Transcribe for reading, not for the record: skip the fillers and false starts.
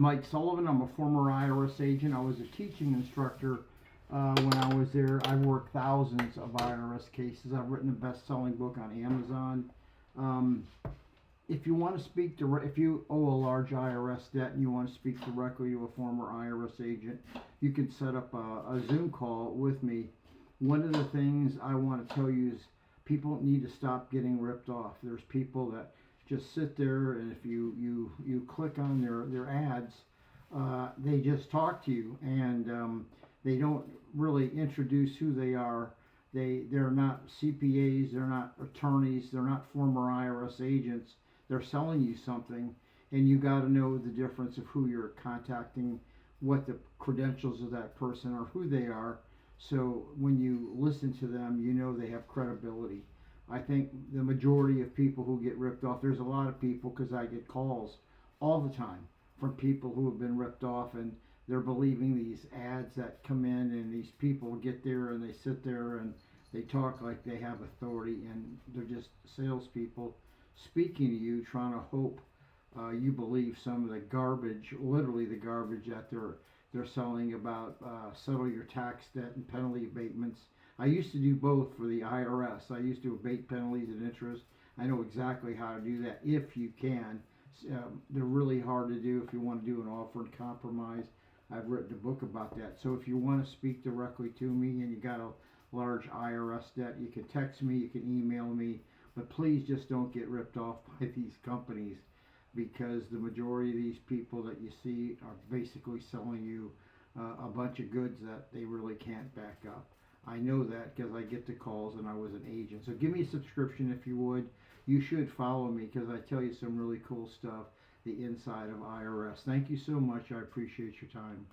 Mike Sullivan. I'm a former IRS agent. I was a teaching instructor when I was there. I worked thousands of IRS cases. I've written a best-selling book on Amazon. Um, if you want to if you owe a large IRS debt and you want to speak directly to a former IRS agent, you can set up a Zoom call with me. One of the things I want to tell you is people need to stop getting ripped off. There's people that just sit there, and if you click on their ads, they just talk to you, and they don't really introduce who they are. They're not CPAs, they're not attorneys, they're not former IRS agents. They're selling you something, and you got to know the difference of who you're contacting, what the credentials of that person are, who they are. So when you listen to them, you know they have credibility. I think the majority of people who get ripped off, there's a lot of people, because I get calls all the time from people who have been ripped off, and they're believing these ads that come in, and these people get there and they sit there and they talk like they have authority, and they're just salespeople speaking to you, trying to hope you believe some of the garbage, literally the garbage that they're selling about settle your tax debt and penalty abatements. I used to do both for the IRS. I used to abate penalties and interest. I know exactly how to do that if you can. They're really hard to do if you want to do an offer and compromise. I've written a book about that. So if you want to speak directly to me and you got a large IRS debt, you can text me, you can email me, but please just don't get ripped off by these companies, because the majority of these people that you see are basically selling you a bunch of goods that they really can't back up. I know that because I get the calls and I was an agent. So give me a subscription if you would. You should follow me because I tell you some really cool stuff, the inside of IRS. Thank you so much. I appreciate your time.